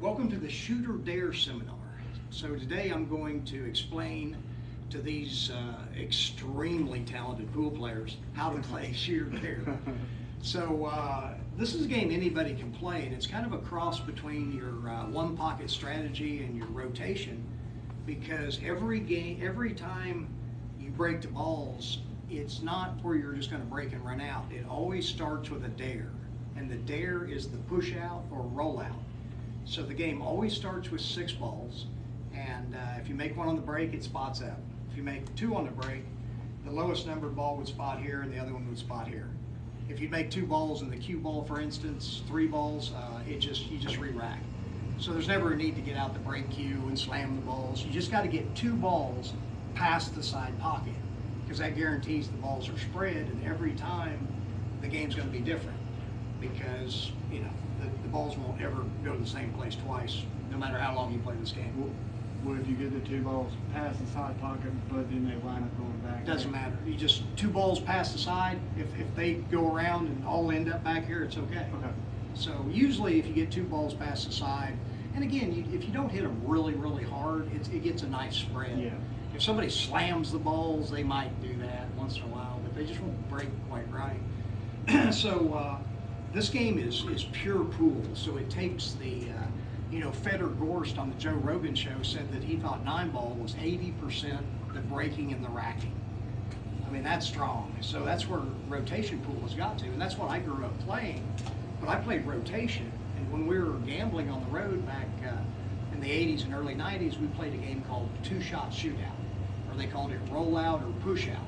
Welcome to the ShootorDare seminar. So today I'm going to explain to these extremely talented pool players how to play ShootorDare. So this is a game anybody can play, and it's kind of a cross between your one pocket strategy and your rotation, because every time you break the balls, it's not where you're just going to break and run out. It always starts with a dare, and the dare is the push out or roll out. So the game always starts with 6 balls, and if you make one on the break, it spots out. If you make 2 on the break, the lowest numbered ball would spot here and the other one would spot here. If you make 2 balls in the cue ball, for instance, 3 balls, you just re-rack. So there's never a need to get out the break cue and slam the balls. You just got to get 2 balls past the side pocket, because that guarantees the balls are spread, and every time the game's going to be different, because the balls won't ever go to the same place twice, no matter how long you play this game. What if you get the 2 balls past the side pocket, but then they line up going back? Doesn't matter. You just 2 balls past the side. If they go around and all end up back here, it's okay. Okay. So usually, if you get 2 balls past the side, and again, if you don't hit them really, really hard, it gets a nice spread. Yeah. If somebody slams the balls, they might do that once in a while, but they just won't break quite right. So this game is pure pool. So it takes the Feder Gorst on the Joe Rogan show said that he thought 9-ball was 80% the breaking and the racking. I mean, that's strong. So that's where rotation pool has got to, and that's what I grew up playing. But I played rotation, and when we were gambling on the road back in the 80s and early 90s, we played a game called 2-shot shootout, or they called it rollout or push out,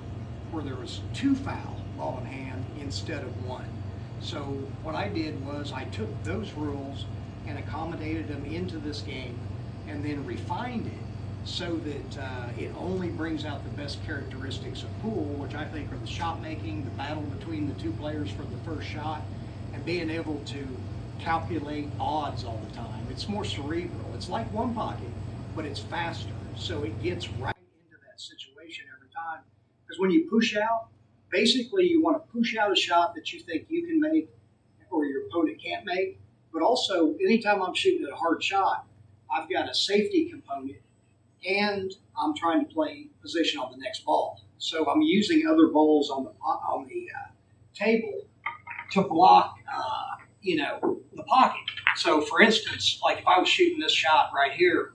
where there was 2 foul ball in hand instead of 1. So what I did was I took those rules and accommodated them into this game, and then refined it so that it only brings out the best characteristics of pool, which I think are the shot making, the battle between the 2 players for the first shot, and being able to calculate odds all the time. It's more cerebral. It's like one pocket, but it's faster. So it gets right into that situation every time. Because when you push out, basically you want to push out a shot that you think you can make or your opponent can't make. But also, anytime I'm shooting a hard shot, I've got a safety component, and I'm trying to play position on the next ball. So I'm using other balls on the table to block, the pocket. So for instance, like if I was shooting this shot right here,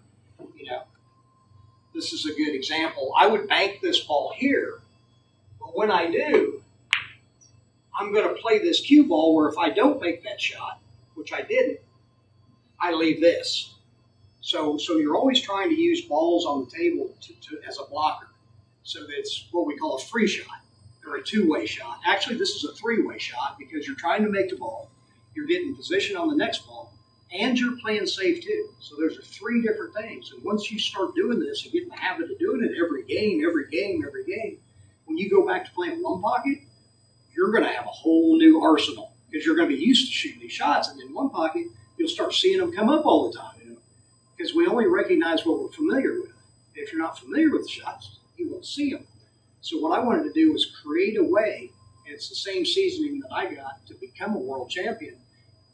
this is a good example. I would bank this ball here, but when I do, I'm going to play this cue ball where if I don't make that shot, which I didn't, I leave this. So you're always trying to use balls on the table as a blocker. So it's what we call a free shot, or a 2-way shot. Actually, this is a 3-way shot, because you're trying to make the ball, you're getting position on the next ball, and you're playing safe too. So there's 3 different things. And once you start doing this and get in the habit of doing it every game, when you go back to playing one pocket, you're going to have a whole new arsenal, because you're going to be used to shooting these shots. And in one pocket, you'll start seeing them come up all the time, because we only recognize what we're familiar with. If you're not familiar with the shots, you won't see them. So what I wanted to do was create a way, and it's the same seasoning that I got to become a world champion,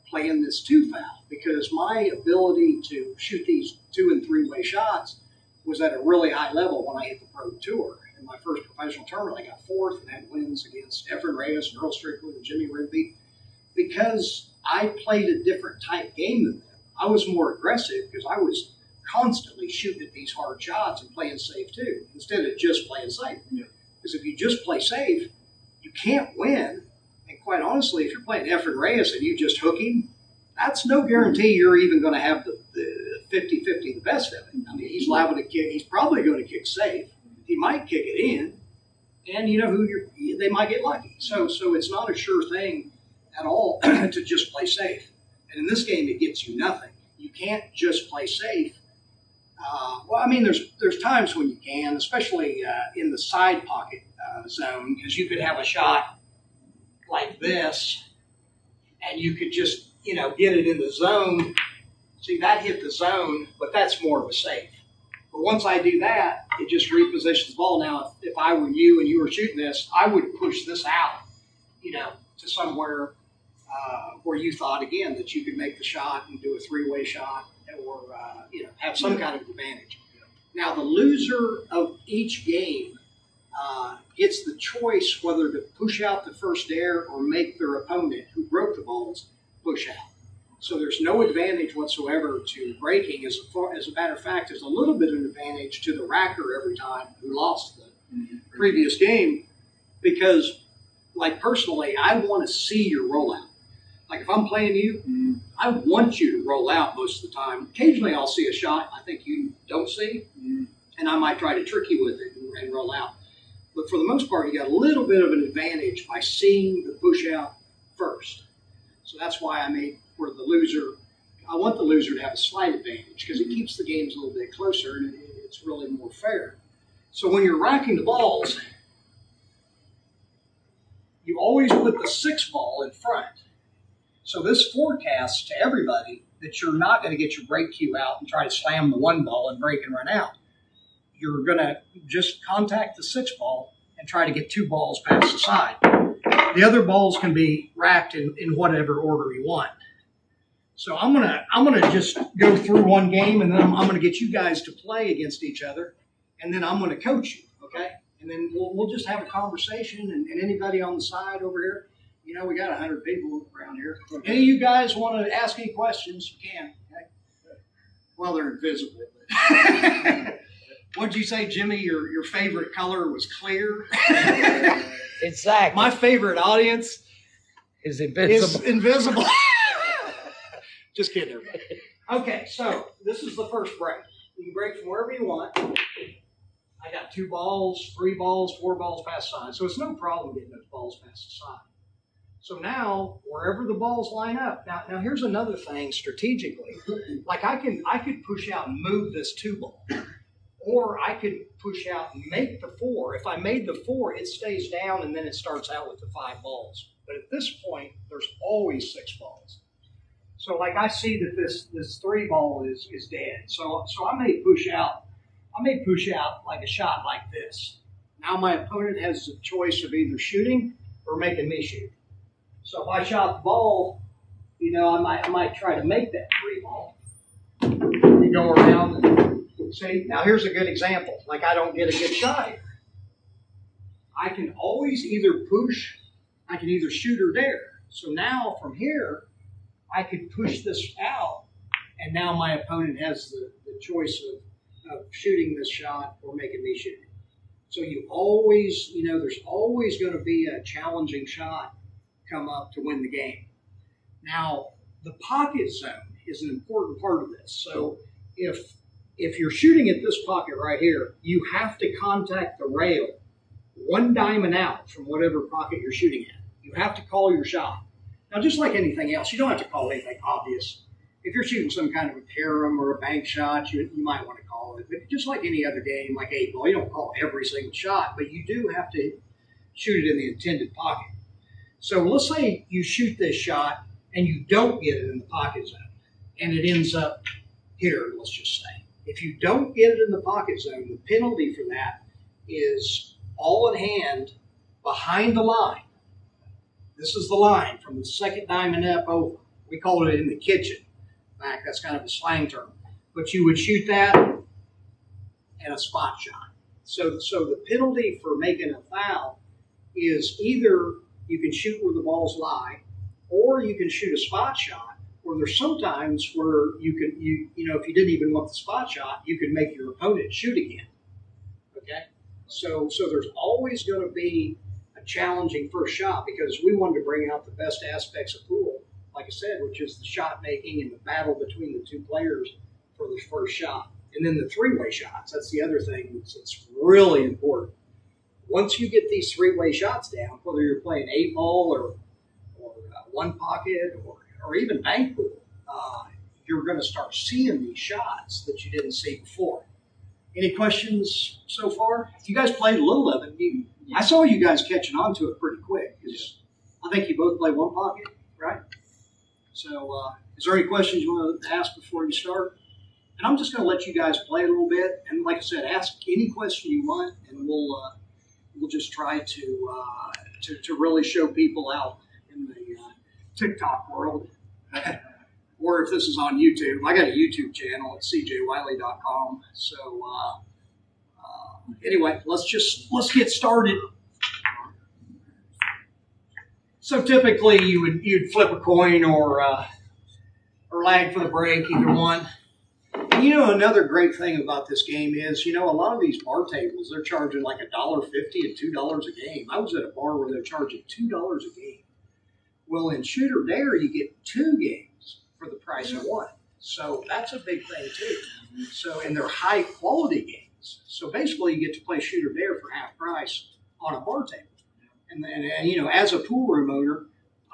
playing this 2 foul, because my ability to shoot these 2- and 3-way shots was at a really high level when I hit the pro tour. In my first professional tournament, I got 4th and had wins against Efren Reyes and Earl Strickland and Jimmy Rigby, because I played a different type game than them. I was more aggressive because I was constantly shooting at these hard shots and playing safe too, instead of just playing safe. Yeah. Because if you just play safe, you can't win. And quite honestly, if you're playing Efren Reyes and you just hook him, that's no guarantee you're even going to have the 50-50 the best of it. I mean, he's liable to kick. He's probably going to kick safe. He might kick it in, and they might get lucky. So it's not a sure thing at all to just play safe. And in this game, it gets you nothing. You can't just play safe. There's times when you can, especially in the side pocket zone, because you could have a shot like this, and you could just, get it in the zone. See, that hit the zone, but that's more of a safe. But once I do that, it just repositions the ball. Now, if I were you and you were shooting this, I would push this out, to somewhere where you thought, again, that you could make the shot and do a 3-way shot. have some kind of advantage. Now, the loser of each game gets the choice whether to push out the first dare or make their opponent, who broke the balls, push out. So there's no advantage whatsoever to breaking. As a matter of fact, there's a little bit of an advantage to the racker every time who lost the previous game, because, like, personally, I want to see your rollout. Like, if I'm playing you, I want you to roll out most of the time. Occasionally I'll see a shot I think you don't see, and I might try to trick you with it and roll out. But for the most part, you got a little bit of an advantage by seeing the push out first. So that's why I made where the loser, I want the loser to have a slight advantage, because it keeps the games a little bit closer and it's really more fair. So when you're racking the balls, you always put the 6 ball in front. So this forecasts to everybody that you're not going to get your break cue out and try to slam the 1 ball and break and run out. You're going to just contact the 6 ball and try to get 2 balls past the side. The other balls can be racked in whatever order you want. So I'm gonna just go through one game, and then I'm gonna get you guys to play against each other, and then I'm gonna coach you, okay? And then we'll just have a conversation, and anybody on the side over here, we got 100 people around here. Any of you guys want to ask any questions, you can. Okay? Well, they're invisible. What'd you say, Jimmy? Your favorite color was clear? Exactly. My favorite audience is invisible. Just kidding, everybody. Okay, so this is the first break. You can break from wherever you want. I got 2 balls, 3 balls, 4 balls past the side, so it's no problem getting those balls past the side. So now, wherever the balls line up, now here's another thing strategically. Like I could push out and move this 2 ball, or I could push out and make the 4. If I made the 4, it stays down and then it starts out with the 5 balls. But at this point, there's always 6 balls. So like I see that this 3 ball is dead. So I may push out. Like a shot like this. Now my opponent has the choice of either shooting or making me shoot. So if I shot the ball, I might try to make that 3 ball. You go around and see. Now here's a good example. Like I don't get a good shot here. I can always either push. I can either shoot or dare. So now from here, I could push this out, and now my opponent has the choice of shooting this shot or making me shoot it. So you always, there's always going to be a challenging shot come up to win the game. Now, the pocket zone is an important part of this. So if you're shooting at this pocket right here, you have to contact the rail 1 diamond out from whatever pocket you're shooting at. You have to call your shot. Now, just like anything else, you don't have to call anything obvious. If you're shooting some kind of a carom or a bank shot, you might want to call it. But just like any other game, like 8 ball, you don't call every single shot, but you do have to shoot it in the intended pocket. So let's say you shoot this shot and you don't get it in the pocket zone, and it ends up here, let's just say. If you don't get it in the pocket zone, the penalty for that is all in hand behind the line. This is the line from the 2nd diamond up over. We call it in the kitchen. In fact, that's kind of a slang term. But you would shoot that and a spot shot. So the penalty for making a foul is either you can shoot where the balls lie, or you can shoot a spot shot. Or there's sometimes where if you didn't even want the spot shot, you could make your opponent shoot again. Okay? So there's always going to be challenging first shot, because we wanted to bring out the best aspects of pool, like I said, which is the shot making and the battle between the 2 players for the first shot. And then the 3-way shots, that's the other thing that's really important. Once you get these 3-way shots down, whether you're playing 8 ball or 1 pocket or even bank pool, you're going to start seeing these shots that you didn't see before. Any questions so far? You guys played a little of it. I saw you guys catching on to it pretty quick. I think you both play 1 pocket, right? So is there any questions you want to ask before you start? And I'm just going to let you guys play a little bit. And like I said, ask any question you want, and we'll just try to really show people out in the TikTok world or if this is on YouTube, I got a YouTube channel at cjwiley.com. So anyway, let's get started. So typically you'd flip a coin or lag for the break, either one. And another great thing about this game is, a lot of these bar tables, they're charging like $1.50 and $2 a game. I was at a bar where they're charging $2 a game. Well, in ShootorDare, you get 2 games for the price of 1. So that's a big thing too. So, and they're high quality games. So basically you get to play ShootorDare for half price on a bar table. And as a pool room owner,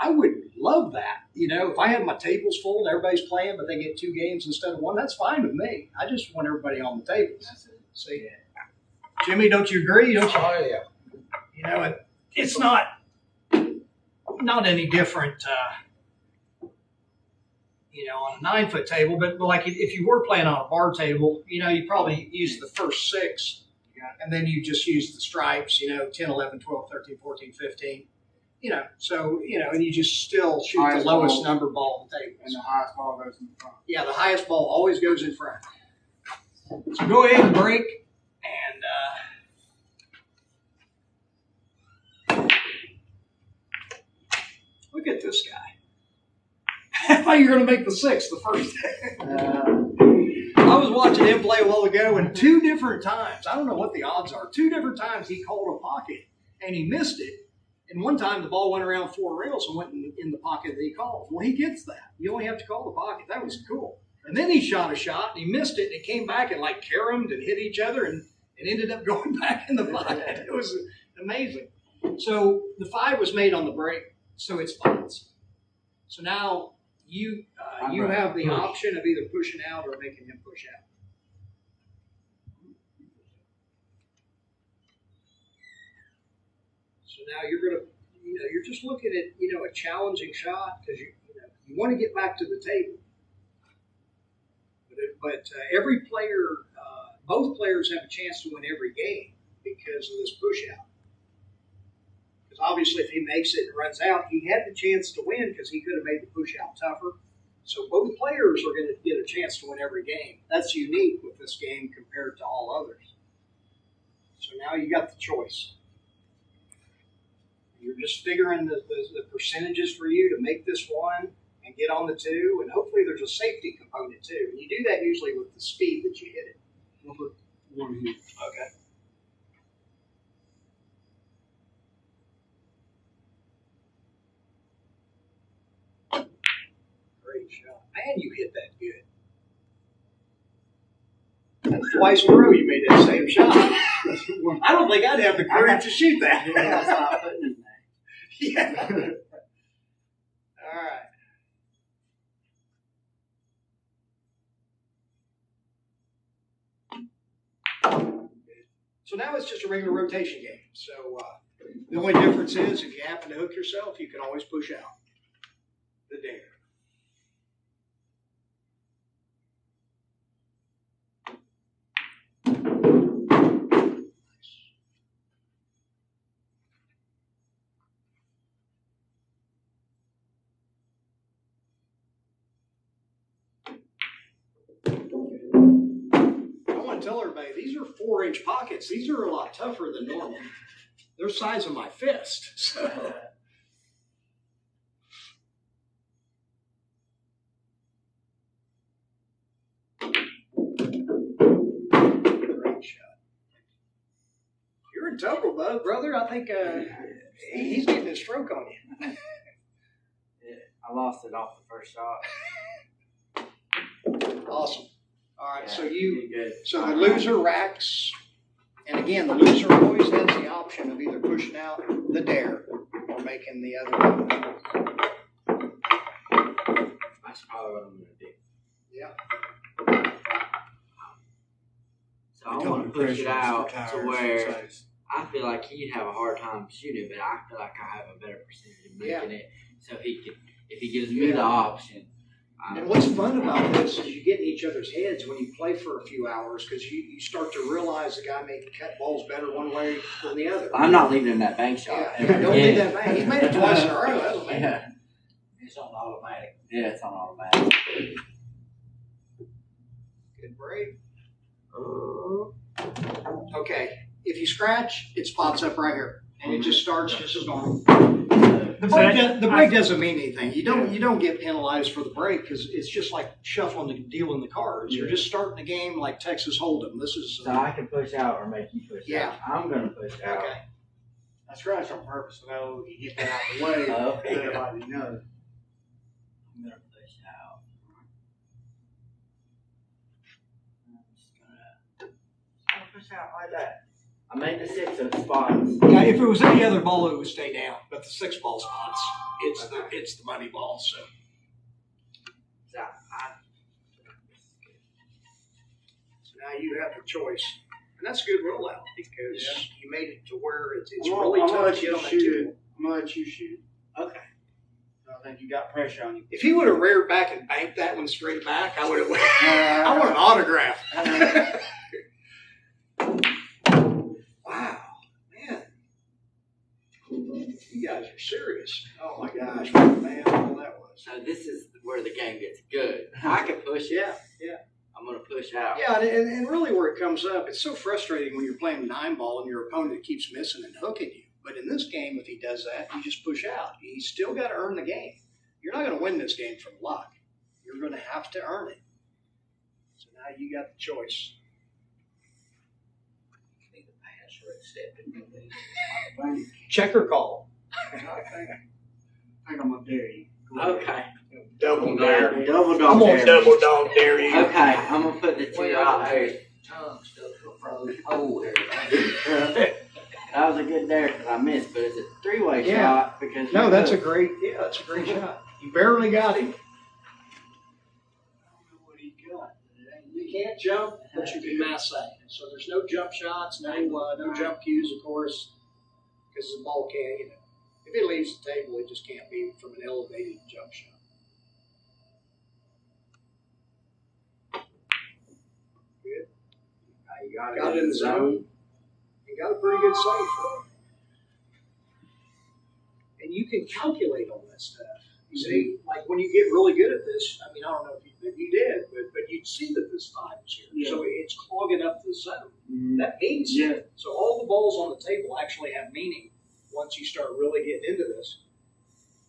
I would love that. If I have my tables full and everybody's playing, but they get 2 games instead of 1, that's fine with me. I just want everybody on the tables. See, Jimmy, don't you agree? Don't you? Oh, yeah. It's not any different, on a 9-foot table. But like if you were playing on a bar table, you probably use the first 6, and then you just use the stripes. 10, 11, 12, 13, 14, 15. And you just still shoot the lowest number ball on the table. And the highest ball goes in front. Yeah, the highest ball always goes in front. So go ahead and break. And look at this guy. I thought you were going to make the 6 the first day. I was watching him play a while ago, and 2 different times, I don't know what the odds are, 2 different times he called a pocket, and he missed it. And one time the ball went around 4 rails and went in the pocket that he called. Well, he gets that. You only have to call the pocket. That was cool. And then he shot a shot, and he missed it, and it came back and like caromed and hit each other, and it ended up going back in the pocket. It was amazing. So the 5 was made on the break, so it's 5s. So now you have the option of either pushing out or making him push out. So now you're going to, you're just looking at, a challenging shot because you want to get back to the table. But every player, both players have a chance to win every game because of this push out. Because obviously if he makes it and runs out, he had the chance to win because he could have made the push out tougher. So both players are going to get a chance to win every game. That's unique with this game compared to all others. So now you got the choice. You're just figuring the percentages for you to make this 1 and get on the 2, and hopefully there's a safety component too. And you do that usually with the speed that you hit it. Number 1 here. Okay. Great shot. Man, you hit that good. That's twice in a row you made that same shot. I don't think I'd have the courage to shoot that. Yeah. All right. So now it's just a regular rotation game. So the only difference is if you happen to hook yourself, you can always push out the dare. Tell everybody these are 4-inch pockets. These are a lot tougher than normal. They're the size of my fist. So. Great shot. You're in trouble, brother. I think he's getting a stroke on you. I lost it off the first shot. Awesome. All right, yeah, so the loser racks, and again, the loser always has the option of either pushing out the dare or making the other one. That's probably what I'm going to do. Yeah. So I want to push it out to where I feel like he'd have a hard time shooting it, but I feel like I have a better percentage of making it. So he could, if he gives me the option. And what's fun about this is you get in each other's heads when you play for a few hours because you start to realize the guy may cut balls better one way than the other. I'm not leaving that bank shot. Yeah, don't leave that bank. He's made it twice in a row, hasn't he? Yeah. It's on automatic. Yeah, it's on automatic. Good break. Okay, if you scratch, it spots up right here, and it just starts just as normal. The break doesn't mean anything. You don't get penalized for the break because it's just like shuffling and dealing the cards. You're just starting the game like Texas Hold'em. This is so I can push out or make you push out. I'm gonna push out. Okay. I scratch on purpose, so you get that out of the way. Oh, So everybody knows. I'm gonna push out. I'm just gonna push out like that. I made the 6 of spots. Yeah, if it was any other ball, it would stay down. But the 6 ball spots, it's the money ball. So now you have a choice, and that's a good rollout because you made it to where it's really tough to get on that two. I'm gonna let you shoot. Okay. I think you got pressure on you. If he would have reared back and banked that one straight back, I would have. I want an autograph. Wow, man, you guys are serious. Oh my gosh, what a man all that was. So this is where the game gets good. I can push it. Yeah. I'm gonna push out. Yeah, and really where it comes up, it's so frustrating when you're playing 9-ball and your opponent keeps missing and hooking you. But in this game, if he does that, you just push out. He's still got to earn the game. You're not going to win this game from luck. You're going to have to earn it. So now you got the choice. Check or call? I think I'm gonna dare you. Okay. Double dare. Double I'm dog going to dare. double dog dare you. Okay, I'm gonna put the 2 out there. Oh, that was a good dare because I missed, but it's a 3-way shot because No, that's a great shot. You barely got him. I don't know what he got. You can't jump, but you can mass that. So there's no jump shots, no jump cues, of course, because the ball can't. If it leaves the table, it just can't be from an elevated jump shot. Good. You Got it in the zone. You got a pretty good save for it. And you can calculate all that stuff. You see, like when you get really good at this, I mean, I don't know if you did, but you'd see that this 5 is here. Yeah. So it's clogging up the zone. Mm-hmm. That means something. So all the balls on the table actually have meaning once you start really getting into this.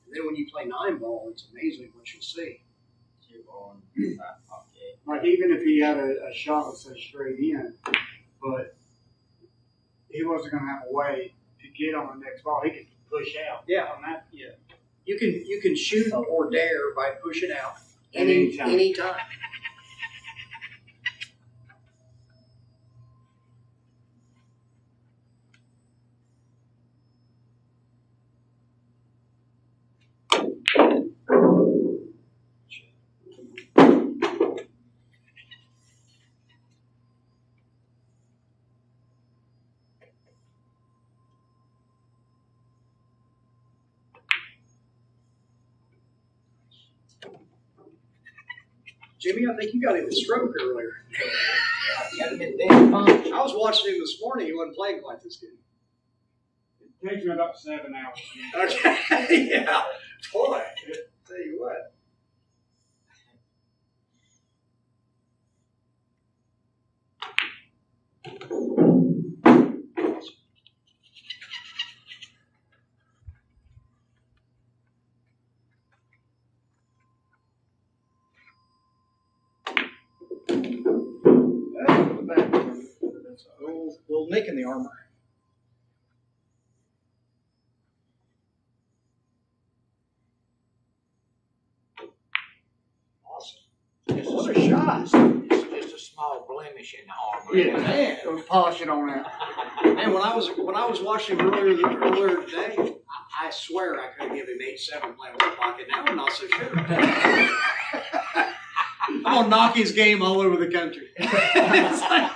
And then when you play 9-ball, it's amazing what you'll see. Like even if he had a shot that said straight in, but he wasn't going to have a way to get on the next ball, he could push out. Yeah. On that, yeah. You can shoot or dare by pushing out Anytime. anytime. Jimmy, I think you got him a stroke earlier. I was watching him this morning. He wasn't playing quite this good. It takes me about 7 hours. Okay, yeah. Boy, tell you what. That's a little nick in the armor. Awesome. What a shot. Just a small blemish in the armor. Yeah, Man. it was polishing on that. Man, when I was watching him earlier today, I swear I could have given him 8-7 playing with pocket. Now I'm not so sure. I'm gonna knock his game all over the country. It's like,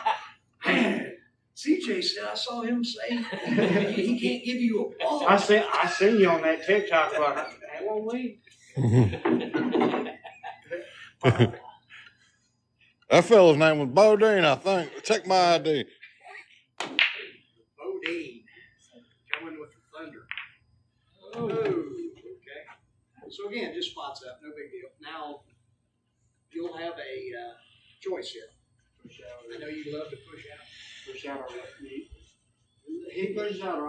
man, CJ said I saw him say he can't give you a ball. I seen you on that TikTok, but that won't leave. That fella's name was Bodine, I think. Check my ID. Bodine coming with the thunder. Oh, okay. So again, just spots up, no big deal. Now, you'll have a choice here. Push out. I know you love to push out. Push out or let me. He pushes out,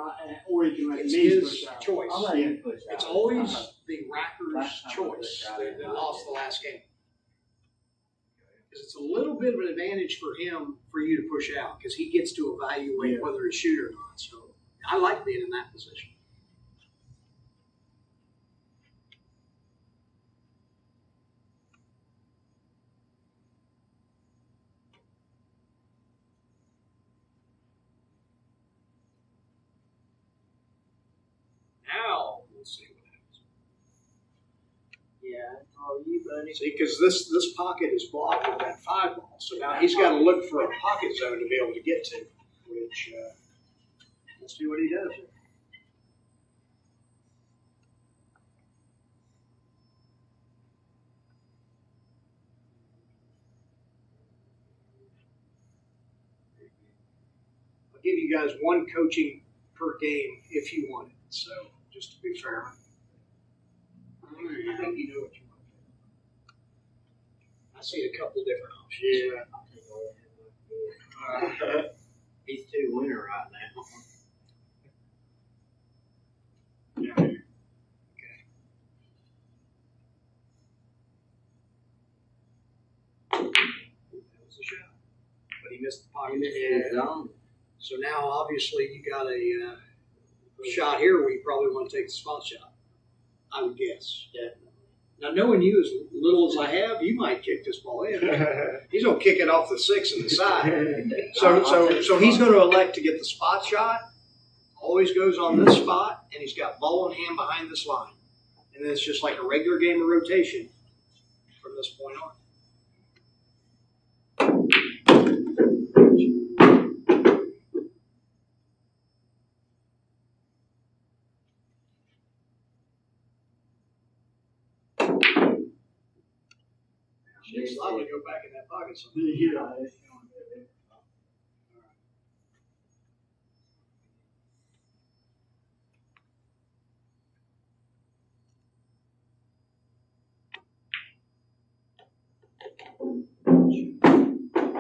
or he can let It's me his push out. choice. I'll let him push out. It's always Uh-huh. the racker's Last time I choice pushed out, that I lost did. the last game. Because it's a little bit of an advantage for him for you to push out because he gets to evaluate whether to shoot or not. So I like being in that position. Now we'll see what happens. Yeah, it's all you, buddy. See, because this pocket is blocked with that 5 ball, so now he's got to look for a pocket zone to be able to get to, which we'll see what he does here. I'll give you guys 1 coaching per game if you want it, so just to be fair. I think you know what you want. I see a couple different options. Yeah. He's 2 winner right now. Yeah. That was a shot, but he missed the pocket. His zone. So now, obviously, you got a shot here where you probably want to take the spot shot. I would guess. Definitely. Now, knowing you as little as I have, you might kick this ball in. He's going to kick it off the 6 in the side. So he's going to elect to get the spot shot. Always goes on this spot, and he's got ball in hand behind this line. And then it's just like a regular game of rotation from this point on. She's allowed to go back in that pocket somewhere. Yeah.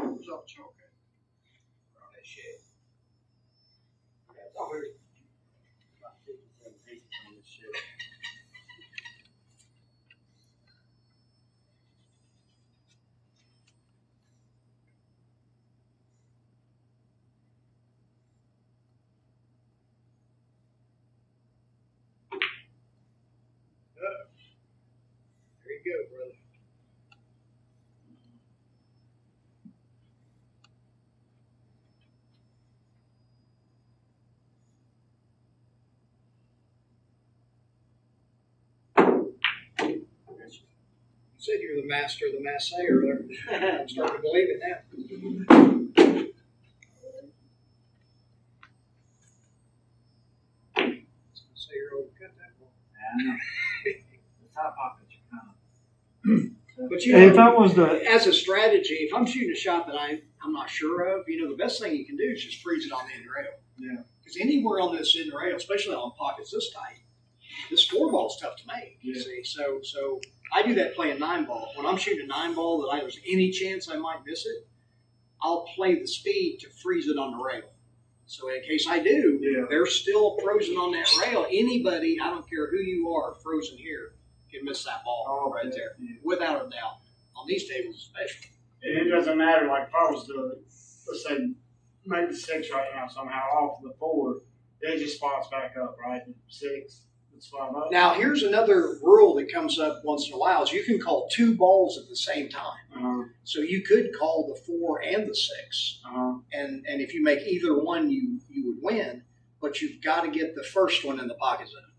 Who's up, choke? All that shit. Oh, here. About 57 pieces on this shit. There you go, brother. You said you're the master of the mass earlier. I'm starting to believe it now. So you're overcut that ball. I know. The top pockets are kind of. But you And if know, that was the as a strategy, if I'm shooting a shot that I'm not sure of, the best thing you can do is just freeze it on the end rail. Yeah. Because anywhere on this end rail, especially on pockets this tight, this 4 ball is tough to make. Yeah. See, so I do that playing 9 ball. When I'm shooting a 9 ball that there's any chance I might miss it, I'll play the speed to freeze it on the rail. So in case I do, they're still frozen on that rail. Anybody, I don't care who you are, frozen here, can miss that ball right there, without a doubt. On these tables especially. And it doesn't matter, like if I was to, let's say, make the 6 right now somehow off the 4, they just spots back up, right? 6, it's 5 up. Now, here's another rule that comes up once in a while is you can call 2 balls at the same time. So you could call the 4 and the 6. And if you make either one, you would win, but you've got to get the first one in the pocket zone.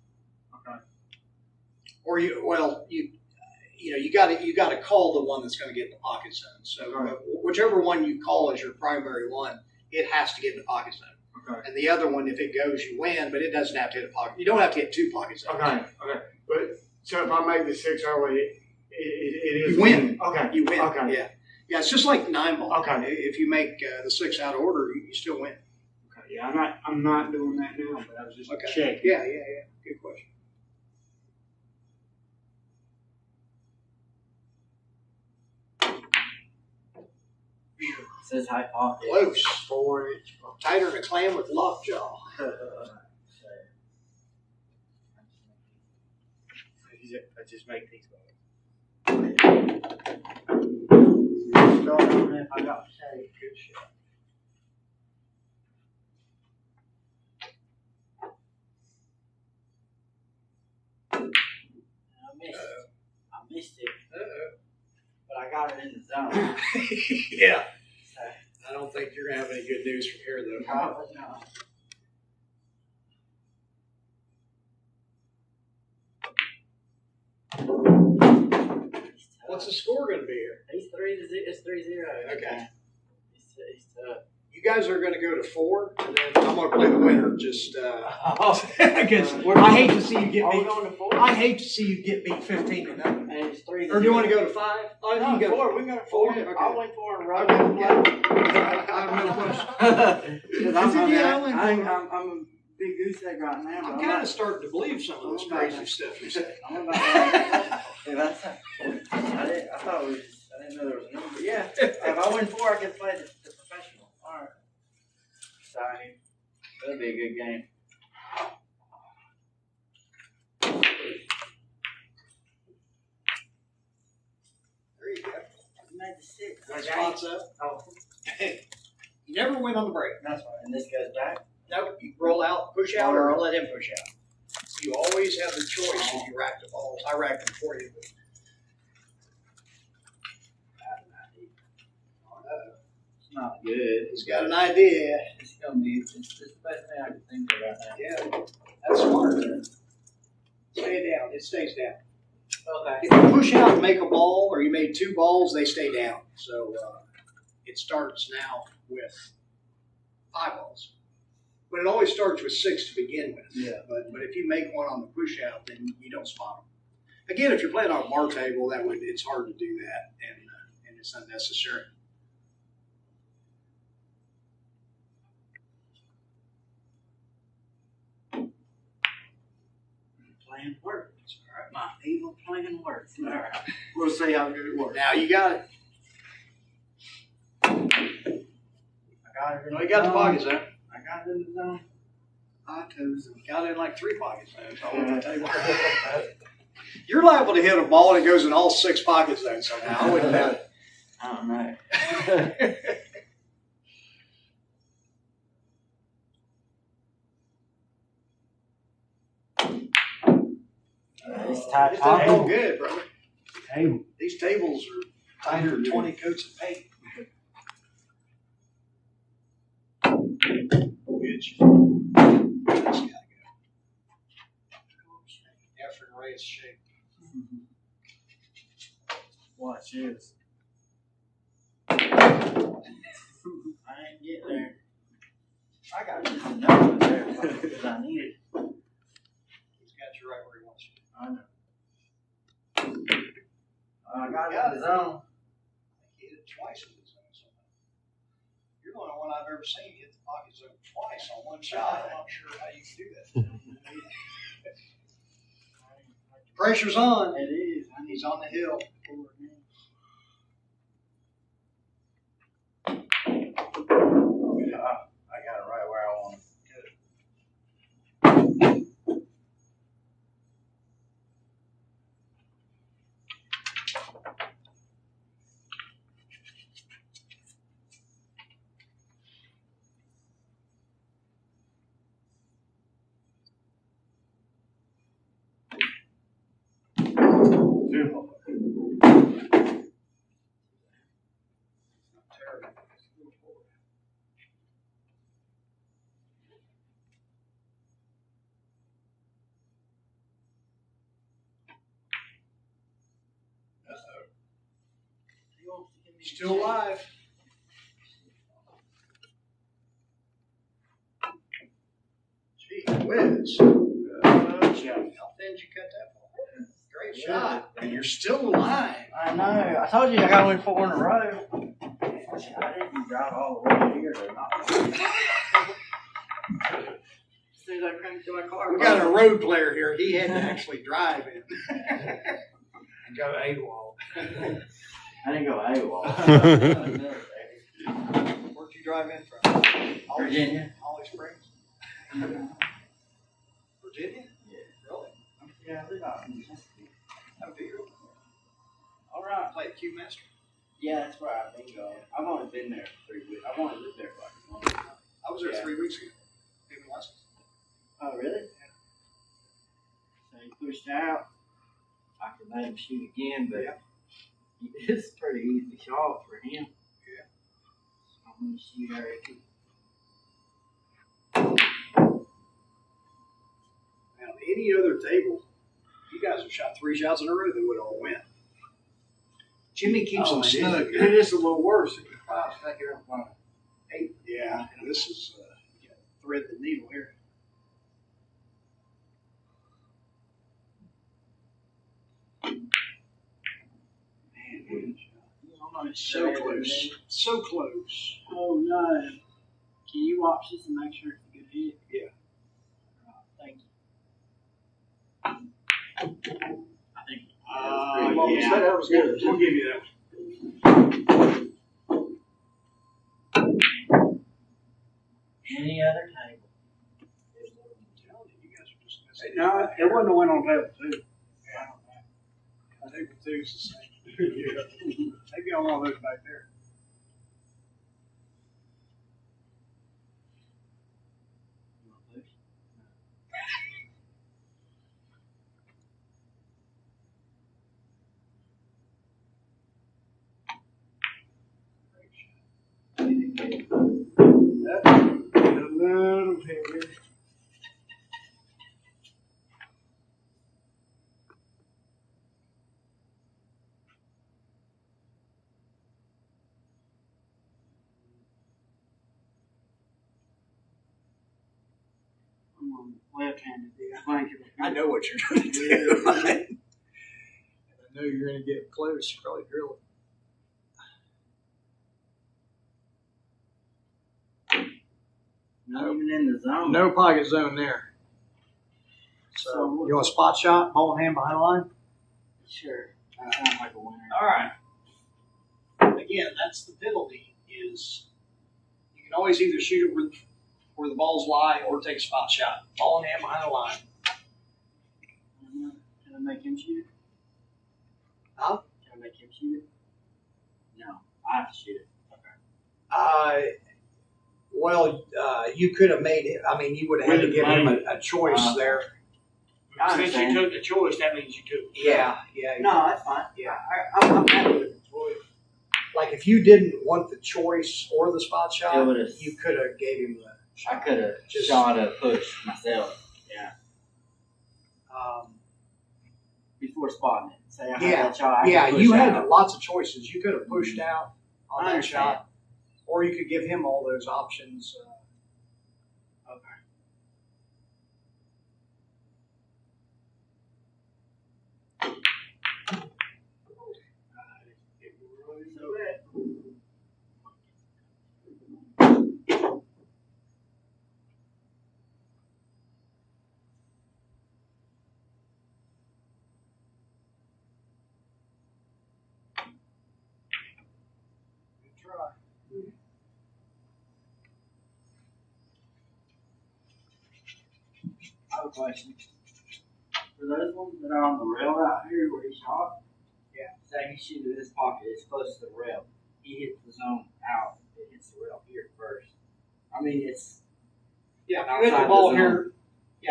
Okay. Or you got to call the one that's going to get in the pocket zone. So whichever one you call as your primary one, it has to get in the pocket zone. Okay. And the other one, if it goes, you win, but it doesn't have to hit a pocket. You don't have to hit 2 pocket zones. Okay. But so if I make the 6 early, it is You win. Okay. You win. Okay. Yeah. Yeah, it's just like 9 ball. Okay. If you make the 6 out of order, you still win. Okay. Yeah, I'm not doing that now, but I was just checking. Yeah. Good question. says high pocket. Close. 4-inch. Tighter than a clam with lockjaw. I just make these balls. Start on it. I got to say, good shot. I missed it. But I got it in the zone. Yeah. So, I don't think you're going to have any good news from here, though. probably not. What's the score going to be here? He's 3-0. It's 3-0. Okay. He's tough. You guys are going to go to 4, and then I'm going to play the winner. Just because We're I hate to see you get Are we beat. going to 4? I hate to see you get beat 15-0. And it's 3-0. Or do you want to go to 5? Oh, No, you go 4. We got a 4. Okay. I'll win 4 in a row. I have no question. I'm a big goose egg right now. I'm kind of starting to believe some of this crazy stuff you say. I'm about to. I thought it was. I didn't know there was a number. But yeah, if I win 4, I get to play the professional. All right. Exciting. That'd be a good game. There you go. You made the 6. That spots up. Oh, You never win on the break. that's right. And this goes back. Nope, you roll out, push out, or let him push out. You always have the choice if you rack the balls. I rack them for you. It's not good. He's got an idea. It's gonna be. It's the best thing I can think of right now. Yeah, that's smart. Stay down. It stays down. Okay. If you push out and make a ball, or you made 2 balls, they stay down. So it starts now with 5 balls. But it always starts with 6 to begin with. Yeah. But if you make one on the push out, then you don't spot them. Again, if you're playing on a bar table, it's hard to do that, and it's unnecessary. Plan works. All right. My evil plan works. All right. We'll see how good it works. Now you got it. I got it. No, you got the pockets in. I got it in the zone. Got it in like 3 pockets. All over the table. You're liable to hit a ball and it goes in all 6 pockets then somehow. I wouldn't doubt it. I don't know. It's tight. It's all good, brother. Table. These tables are tighter than 20 coats of paint. Good shot. That's gotta go. After the race shape. Watch this. I ain't get there. I got just enough there because I need it. He's got you right where he wants you. I know. I got it in the zone. He hit it twice in the zone. You're the only one I've ever seen hit the pocket zone twice on one shot. I'm not sure how you can do that. Pressure's on. It is. He's on the hill. I got it right where I want it. Still alive. Gee whiz. How thin did you cut that ball? Great shot. And you're still alive. I know. I told you I got to win 4 in a row. I didn't drive all the way here to not. As soon as I cranked to my car. We got a road player here. He had to actually drive in. And go AWOL. I didn't go AWOL. drive in from? Virginia. Holly Springs? Virginia? Yeah. Really? Yeah, we're not in Mississippi. How big are you? All right. Play Q Master? Yeah, that's where I've been going. I've only been there for 3 weeks. I've only lived there for like a month. I was there Yeah. 3 weeks ago. Giving lessons. Oh, really? So he pushed out. I could let him shoot again, but it's pretty easy shot for him. Yeah. So I'm going to shoot Eric. Now, any other table, you guys have shot 3 shots in a row, they would all win. Jimmy keeps them snug. It is a little worse. Wow, back here on 8. Yeah, and this is you gotta thread the needle here. Man, so close, so close. Oh, no. Can you watch this and make sure it's a good hit? Yeah. Thank you. I think. Yeah, that was good. We'll give you that. Any other table? You guys are just messing No, up. it wasn't the one on table 2. I think the 2's the same. Yeah. Maybe on one of those back there. That's a little heavier. I'm left-handed. I think I know what you're going to do. Right? And I know you're going to get close. You probably drill it. not even in the zone. No pocket zone there. So, you want a spot shot, ball in hand behind the line? Sure. That sounds like a winner. All right. Again, that's the penalty. Is you can always either shoot it where the balls lie or take a spot shot. Ball in hand behind the line. Can I make him shoot it? Huh? Can I make him shoot it? No, I have to shoot it. Well, you could have made it. I mean, you would have had to give him a choice there. Since you took the choice, that means you took the Yeah. No, that's fine. Yeah. I'm happy with the choice. Like if you didn't want the choice or the spot It shot, would've- you could have gave him the I shot. could have Just- shot a push myself. Yeah. Before spotting it. Say I had Yeah. that shot. I Yeah, could you push had out. lots of choices. You could have pushed out on I that understand. shot, or you could give him all those options. Okay. Good try. I have a question. For those ones that are on the rail out here where he shot, say he shoots in this pocket, it's close to the rail. He hits the zone out, it hits the rail here first. I mean, it's Yeah, if you hit outside the ball the zone. here,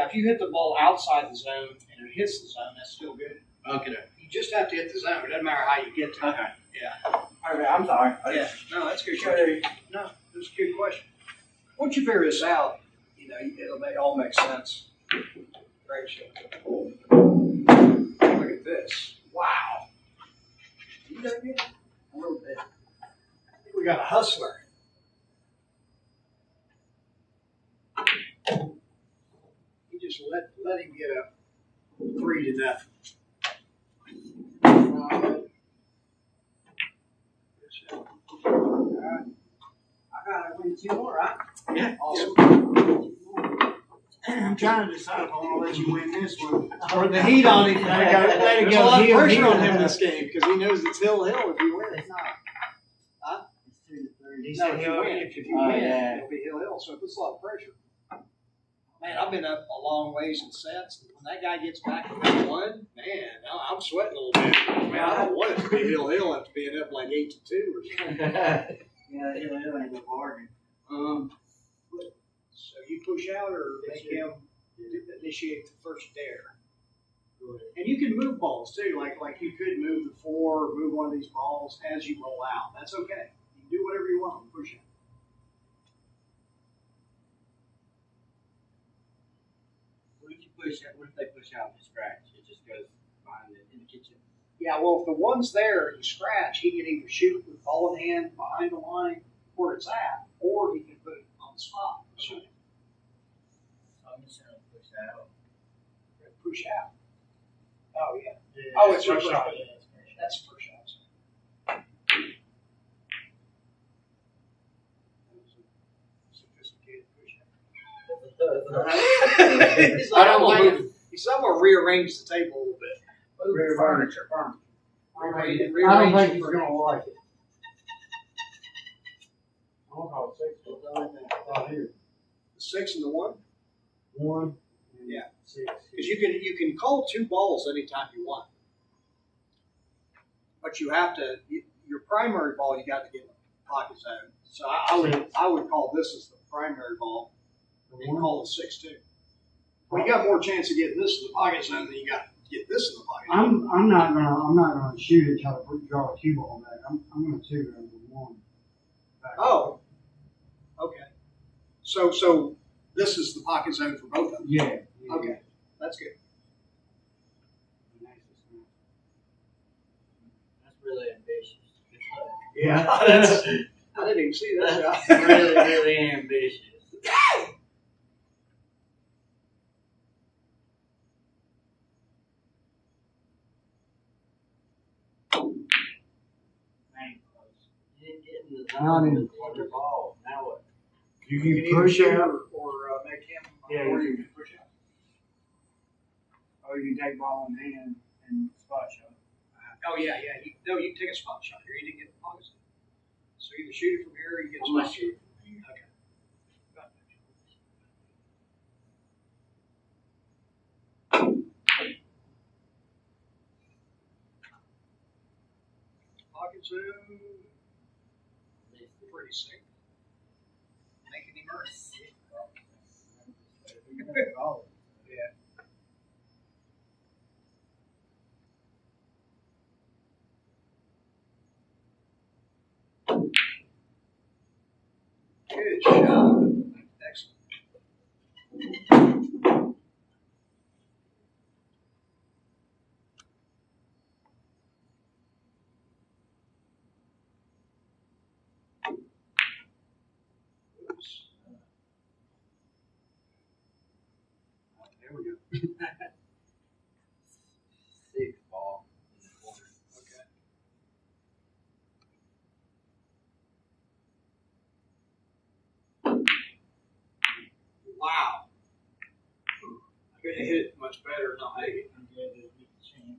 if you hit the ball outside the zone and it hits the zone, that's still good. okay. You just have to hit the zone. It doesn't matter how you get to it. Okay. Yeah. Okay, I'm sorry. No, that's a good question. No, that's a good question. Once you figure this out, it'll all make sense. Great shot. Look at this. Wow. You done good? A little bit. I think we got a hustler. You just let him get a 3-0. I gotta win 2 more, right? Yeah. Awesome. I'm trying to decide if I want to let you win this one. Or the heat on him. Let it There's go. a lot of Heel, pressure heel. on him this game because he knows it's hill if he wins. It's not. Huh? It's 2-3. He No, said if you he'll- win, if you Oh, win, yeah. it'll be hill, so it puts a lot of pressure. Man, I've been up a long ways in sets, and when that guy gets back to one, man, I'm sweating a little bit. Man, I don't want it to be hill after being up like 8-2 or something. Yeah, he'll ain't no bargain. So you push out or make him initiate the first dare. And you can move balls too, like you could move the 4 or move one of these balls as you roll out. That's okay. You can do whatever you want with push out. What if you push out? What if they push out and scratch? It just goes behind in the kitchen. Yeah, well, if the one's there and you scratch, he can either shoot with ball in hand behind the line where it's at, or he can put it on the spot. So I'm just gonna push out. push out. Oh, yeah. Yeah, Oh, it's your first first shot. shot. That's the first shot. That was a sophisticated push out. He's like, I'm gonna rearrange the table a little bit. Rear furniture. Rearrange I don't the think he's furniture. gonna like it. I'll call 6. Right here. The 6 and the 1? 1. and Yeah. 6. Because you can call 2 balls anytime you want, but you have to. Your primary ball, you got to get in the pocket zone. So I would call this as the primary ball, and call the 6 too. Well, you got more chance of getting this in the pocket zone than you got to get this in the pocket zone. I'm not gonna shoot it. Try to draw a 2 ball back. I'm gonna 2 it over 1. Back. Oh, okay. So this is the pocket zone for both of them. Yeah. Okay, that's good. That's really ambitious. Yeah. I didn't even see that That's shot. really ambitious. Dang close. Getting the Not zone in with the other ball. Now what? You You can can push either shoot out, or make him, Yeah, or you you can push out. or you can take ball in hand and spot shot. Oh yeah. You can take a spot shot here. You didn't get the pocket zone. So either shoot it from here or you get a I'm not spot sure. shot. Okay. Pocket zone, pretty safe. Making him earn. Yeah. Good shot. Excellent. Oops. There we go. 6 ball in the corner. Okay. Wow. I could have hit it much better, not make it. I'm glad that we get the chance.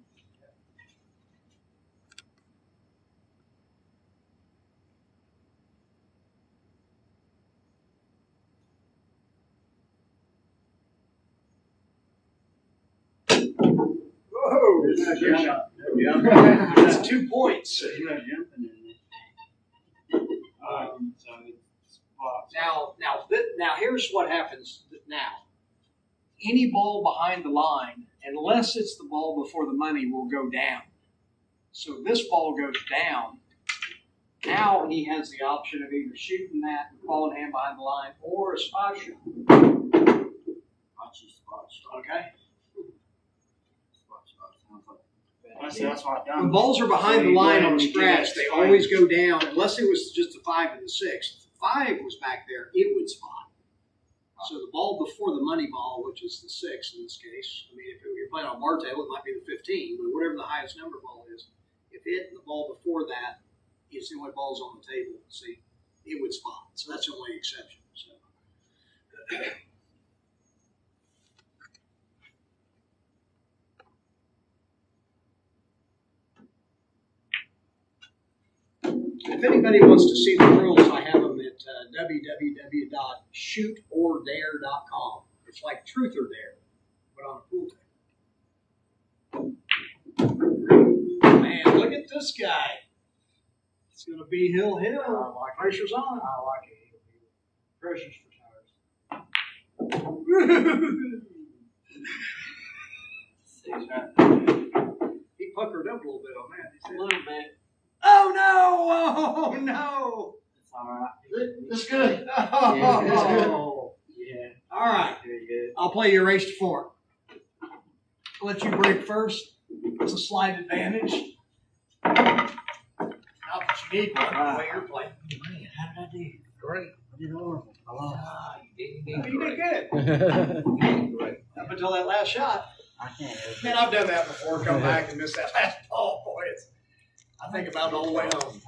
Whoa! That's your shot. Yeah. That's 2 points. So you're not jumping in this. So it's spots. Now here's what happens now. Any ball behind the line, unless it's the ball before the money, will go down. So this ball goes down. Now he has the option of either shooting that ball in hand behind the line or a spot shot. Watch you spot shot. Okay? Spot shot sounds like That's what I When done. balls are behind the So line you on a go ahead and scratch, get they that always straight. go down, unless it was just a 5 and a 6. If the 5 was back there, it would spot. So the ball before the money ball, which is the 6 in this case, I mean, if you're playing on bar table, it might be the 15, but whatever the highest number ball is, if it and the ball before that is the only balls on the table, see, it would spot. So that's the only exception. So. If anybody wants to see the rules, I have them at www.shootordare.com. It's like truth or dare, but on a pool table. Man, look at this guy. It's going to be hill. Pressure's on. I like it. Pressure's for tires. He puckered up a little bit on that. A little bit. Oh no! Oh no! It's alright. This good. Yeah, it's good. Yeah. All right. Very good. I'll play you race to 4. I'll let you break first. It's a slight advantage. Not that you need one, the way you're playing. Man, how did I do? Great. I did horrible. I lost. You did good. Great. Up until that last shot. I can't help it. Man, I've done that before. Come back and miss that last ball, boy. I think about it all the way home.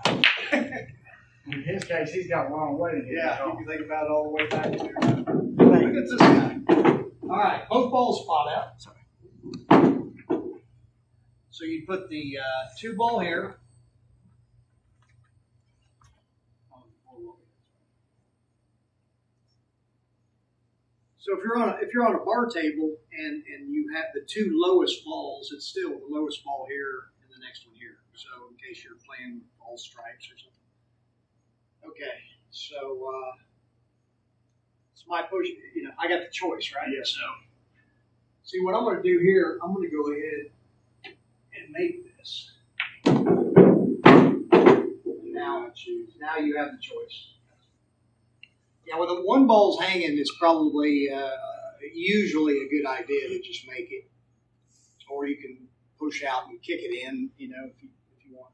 In his case, he's got a long way to get. Yeah, you can think about it all the way back to there. Thank Look at this guy. All right, both balls spot out. Sorry. So you put the 2 ball here. So if you're on a bar table and you have the 2 lowest balls, it's still the lowest ball here and the next one here. So in case you're playing all stripes or something. Okay, so it's my push. I got the choice, right? Yes. So see what I'm going to do here. I'm going to go ahead and make this. Now you have the choice. Yeah, with the 1 ball's hanging, it's probably usually a good idea to just make it, or you can push out and kick it in, if you want.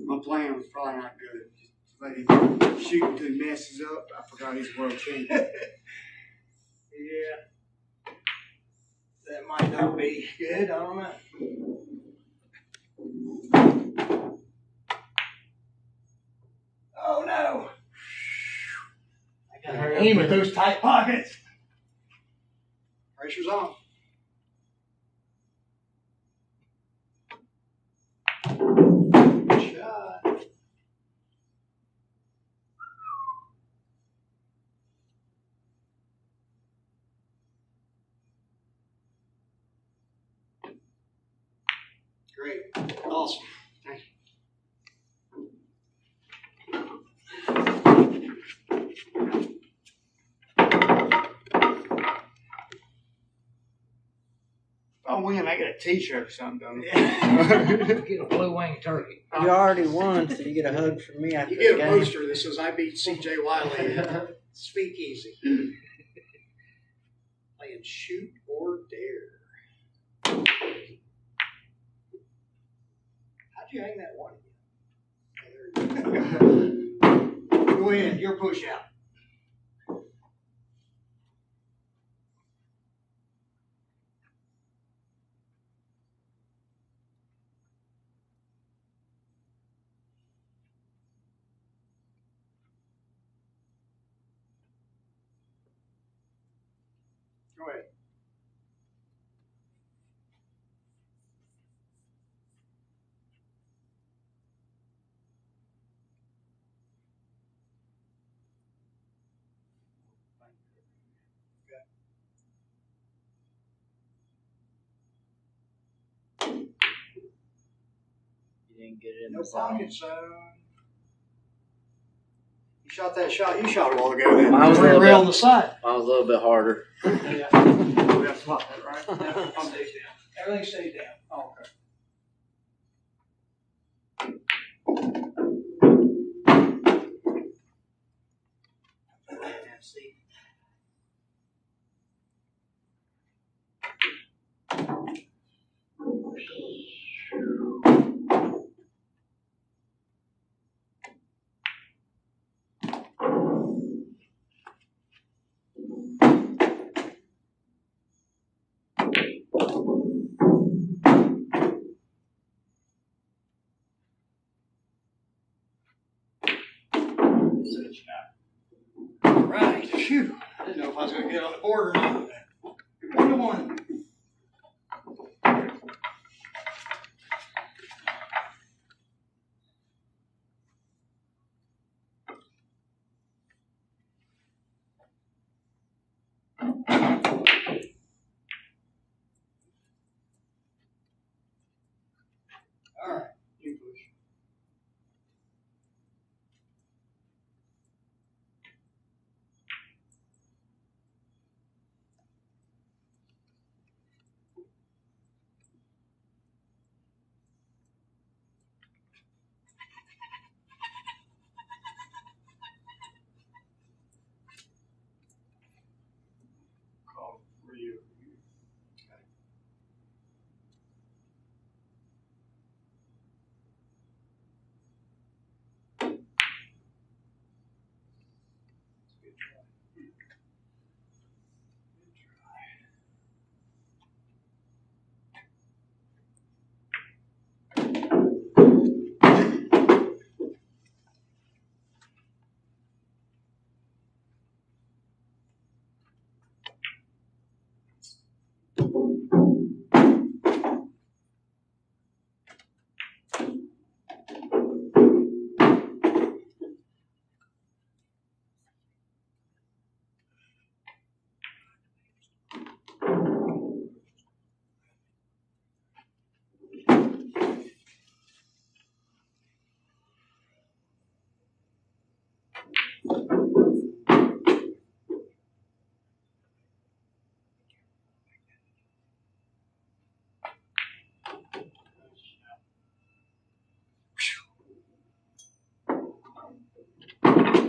My plan was probably not good. Just let him shoot until he messes up. I forgot he's world champion. Yeah. That might not be good. I don't know. Oh no. I gotta aim at those tight pockets. Pressure's on. Good shot. Great. Awesome. Thank you. If I win, I get a T-shirt or something, don't I? Get a blue wing turkey. You already won, so you get a hug from me after You get the a game. poster that says I beat C.J. Wiley at Speakeazy. Playing Shoot or Dare. How'd you hang that one again? Go ahead, your push out. Go ahead. You didn't get it in No the zone. pocket zone. You shot that shot. You shot a while ago. Then Mine was a little right bit- on the side. Mine was a little bit harder. Yeah. We have to swap that, right? Everything stays down. Oh, okay. See. right. Phew. I didn't know if I was going to get on the board or not. 1-1. All right. You push. Call for you. Good try. Good try.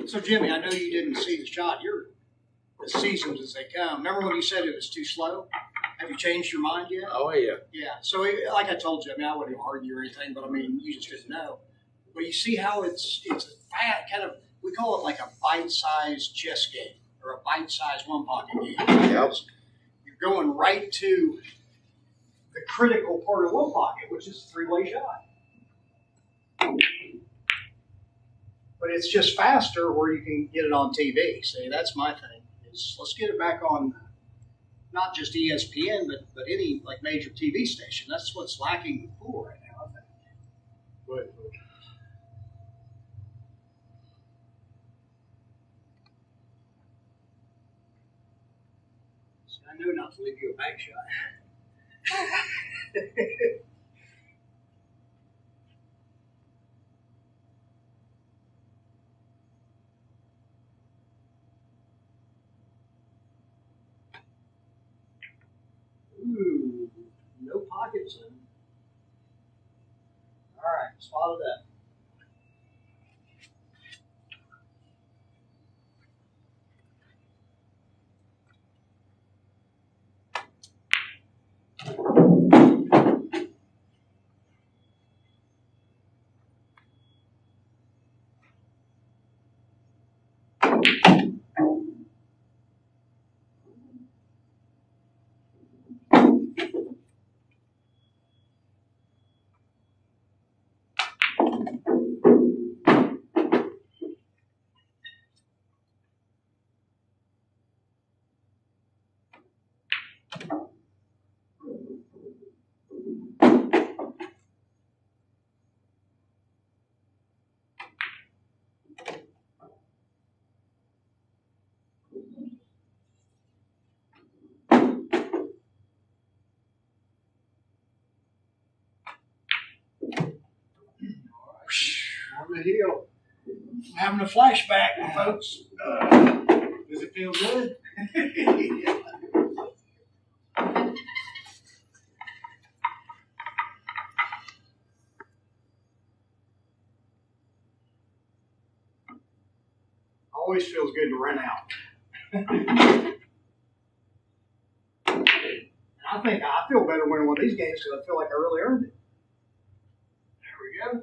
So, Jimmy, I know you didn't see the shot. You're as seasoned as they come. Remember when you said it was too slow? Have you changed your mind yet? Oh, yeah. Yeah. So, like I told you, I mean, I wouldn't argue or anything, but I mean, you just didn't know. But you see how it's a fat kind of, we call it like a bite-sized chess game or a bite-sized one-pocket game. Yep. You're going right to the critical part of one pocket, which is a three-way shot. But it's just faster where you can get it on TV. See, that's my thing. Is let's get it back on not just ESPN, but any like major TV station. That's what's lacking with pool right now, I think. But See, I know not to leave you a back shot. Ooh, no pockets in. All right, spotted that. on the hill. I'm having a flashback, folks. Does it feel good? Always feels good to run out. I think I feel better winning one of these games because I feel like I really earned it. There we go.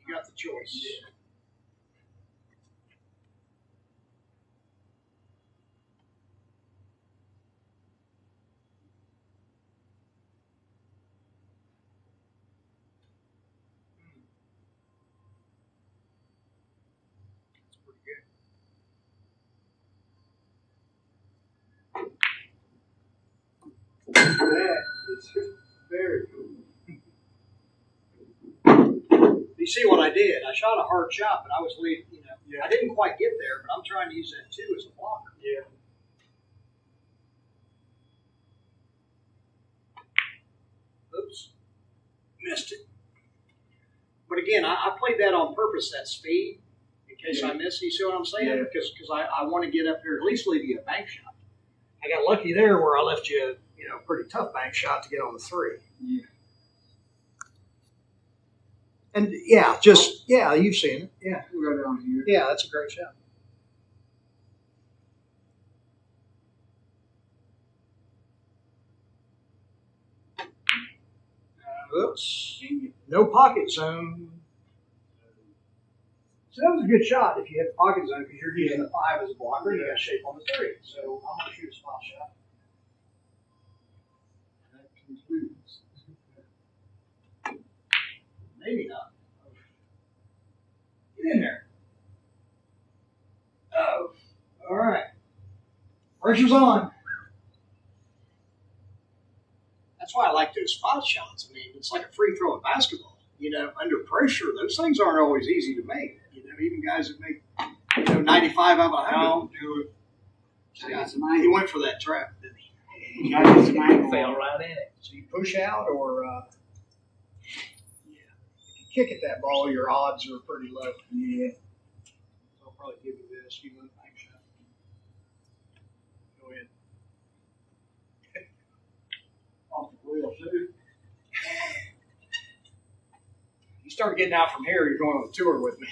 You got the choice. did. I shot a hard shot, but I was leading. Yeah. I didn't quite get there, but I'm trying to use that too as a blocker. Yeah. Oops, missed it. But again, I played that on purpose, that speed, in case I miss. You see what I'm saying? Yeah. Because I want to get up here, at least leave you a bank shot. I got lucky there where I left you, a pretty tough bank shot to get on the 3. Yeah. And you've seen it. Yeah. We'll go down here. Yeah, that's a great shot. Oops. No pocket zone. So that was a good shot if you hit the pocket zone because you're using the 5 as a blocker and you got shape on the 3. So I'm going to shoot a spot shot. That concludes. Maybe not. Get in there. Oh, all right. Pressure's on. That's why I like those spot shots. I mean, it's like a free throw in basketball. Under pressure, those things aren't always easy to make. Even guys that make 95 out of 100 Don't do it. He went for that trap, didn't he? You gotta get some angle. Fell right in it. So you push out, or if you kick at that ball, your odds are pretty low. Yeah. So I'll probably give you this. You want a bank shot? Go ahead. Off the wheel, too. You start getting out from here, you're going on the tour with me.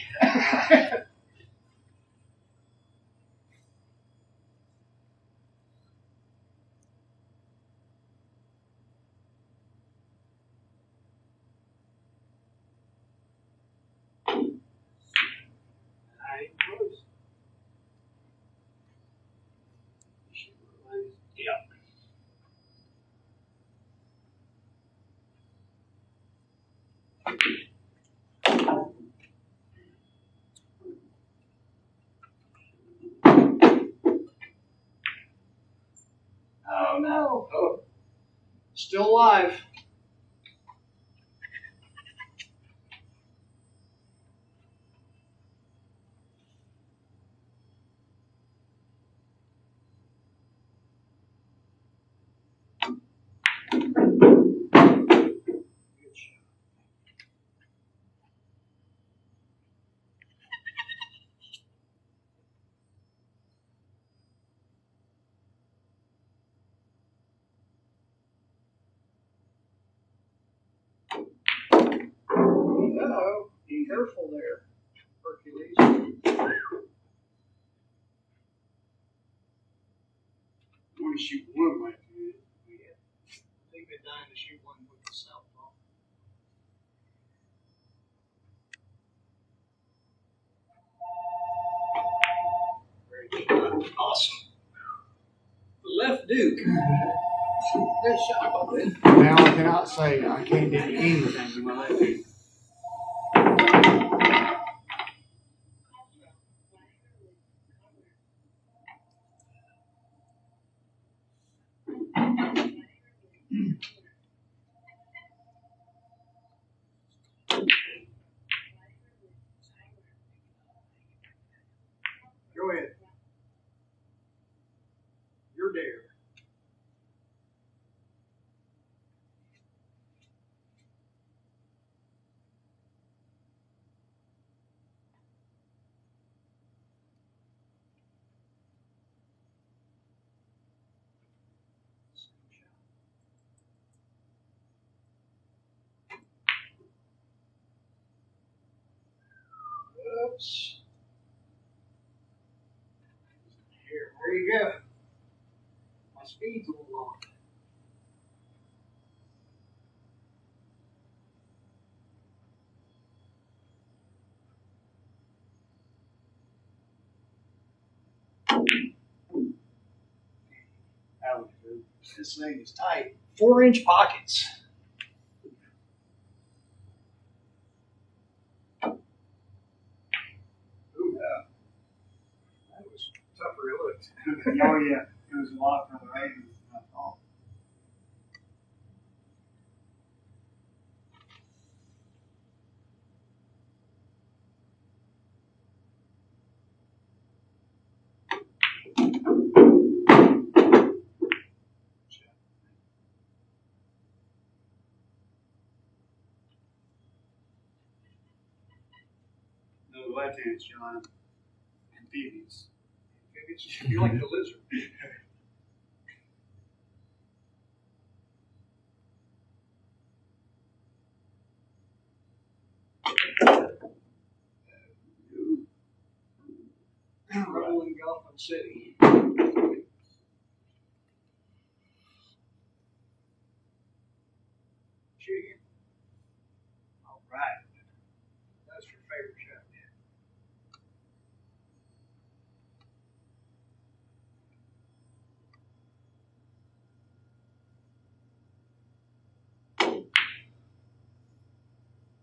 Oh no! Oh, still alive. Good shot. Uh-oh, be careful there, Hercules. I want to shoot one way. Yeah. I think they're dying to shoot one with the southpaw. Great shot. Awesome. Left Duke. Good shot, Bobby. Now I cannot say I can't do anything with my left hand. Go ahead. Your dare. Oops. Here, there you go. My speed's a little off. That was good. This thing is tight. 4-inch pockets. Ooh, that was tougher it looked. Oh, yeah. It was a lot further right than I thought. left-hand shot, amphibious. You're like the lizard. Rolling Gotham City. Chicken. All right. That's your favorite shot.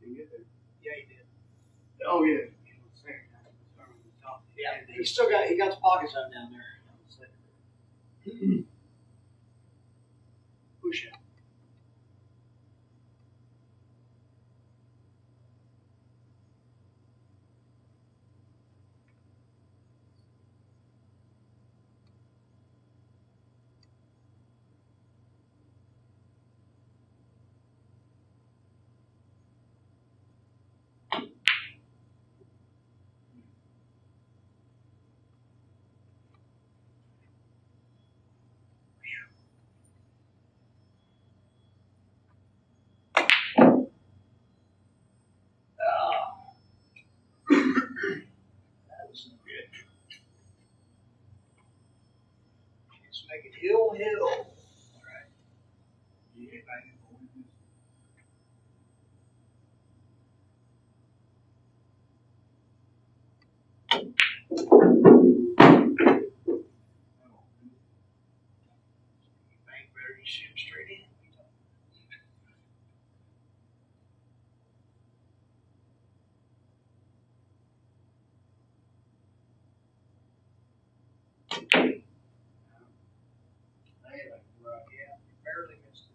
Did you get there? Yeah, he did. Oh, yeah. Yeah, he got the pocket zone down there. Push out. That was no good. Let's make it hill. All right. Yeah, back and forth. Bank better, you shoot him straight in. Yeah, barely missed it.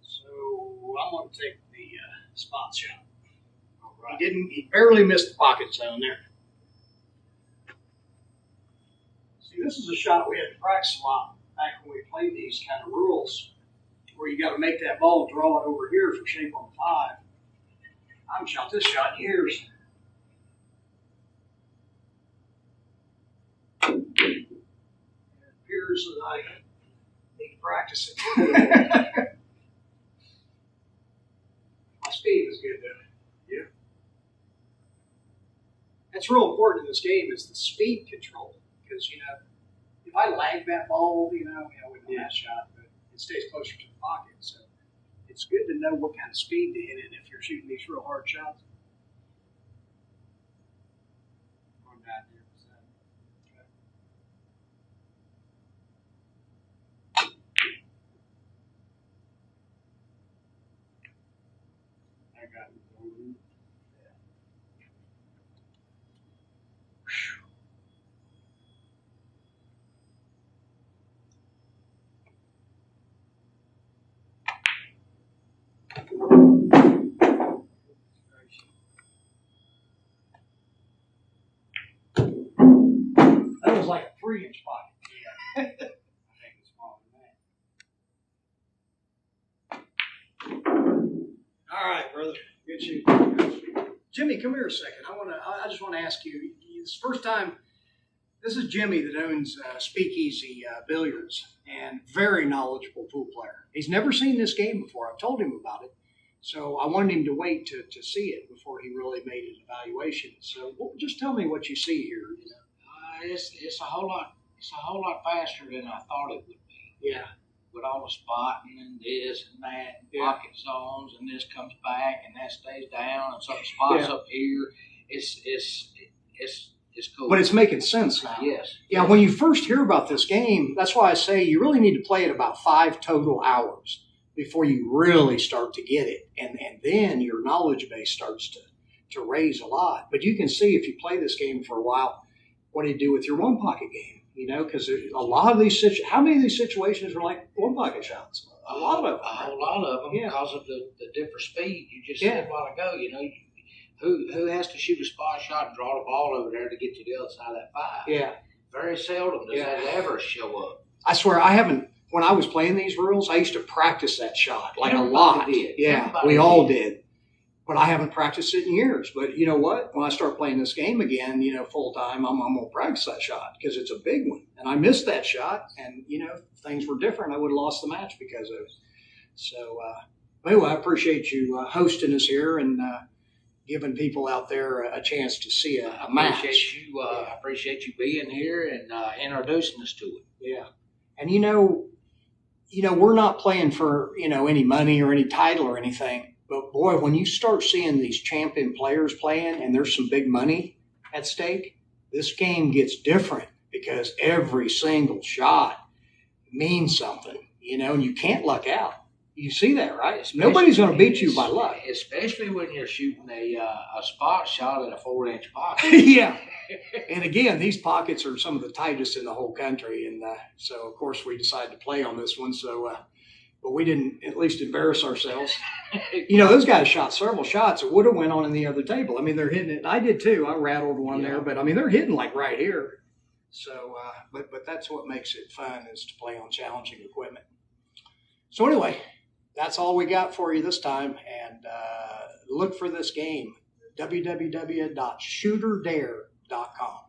So I'm going to take the spot shot. All right. He barely missed the pocket zone there. See, this is a shot we had to practice a lot back when we played these kind of rules, where you got to make that ball, draw it over here for shape on 5. I haven't shot this shot in years. It appears that I need to practice it. My speed is good though. Yeah. That's real important in this game is the speed control. Because, if I lag that ball, we know that shot, but it stays closer to the pocket. So it's good to know what kind of speed to hit it if you're shooting these real hard shots. Going down here. I got it. That was like a 3-inch pocket. I think it's smaller than that. All right, brother. Good shoot. Jimmy, come here a second. I just want to ask you. It's the first time. This is Jimmy that owns Speakeazy Billiards and very knowledgeable pool player. He's never seen this game before. I've told him about it, so I wanted him to wait to see it before he really made his evaluation. So just tell me what you see here. It's a whole lot faster than I thought it would be. Yeah. With all the spotting and this and that, and Yeah. pocket zones, and this comes back and that stays down, and something spots up here. It's cool. But it's making sense now. Yes. Yeah, when you first hear about this game, that's why I say you really need to play it about 5 total hours before you really start to get it. And then your knowledge base starts to raise a lot. But you can see if you play this game for a while, what do you do with your one pocket game? Because a lot of these how many of these situations are like one pocket shots? A lot of them. A whole lot of them, Yeah. because of the different speed. You just said a while ago, who has to shoot a spot shot and draw the ball over there to get to the other side of that 5? Yeah. Very seldom does that ever show up. I swear I haven't. When I was playing these rules, I used to practice that shot like Everybody a lot. did. Yeah, Everybody we all did. but I haven't practiced it in years. But you know what? When I start playing this game again, full time, I'm going to practice that shot because it's a big one. And I missed that shot, and if things were different, I would have lost the match because of it. So, anyway, I appreciate you hosting us here and giving people out there a chance to see a match. I appreciate you being here and introducing us to it. Yeah, and we're not playing for any money or any title or anything. But boy, when you start seeing these champion players playing and there's some big money at stake, this game gets different because every single shot means something, and you can't luck out. You see that, right? Nobody's going to beat you by luck. Especially when you're shooting a spot shot at a 4-inch pocket. Yeah. And again, these pockets are some of the tightest in the whole country. And so, of course, we decided to play on this one. So, but we didn't at least embarrass ourselves. Those guys shot several shots that would have went on in the other table. I mean, they're hitting it. I did too. I rattled one there, but I mean, they're hitting like right here. So, but that's what makes it fun is to play on challenging equipment. So anyway, that's all we got for you this time. And look for this game, www.ShootorDare.com.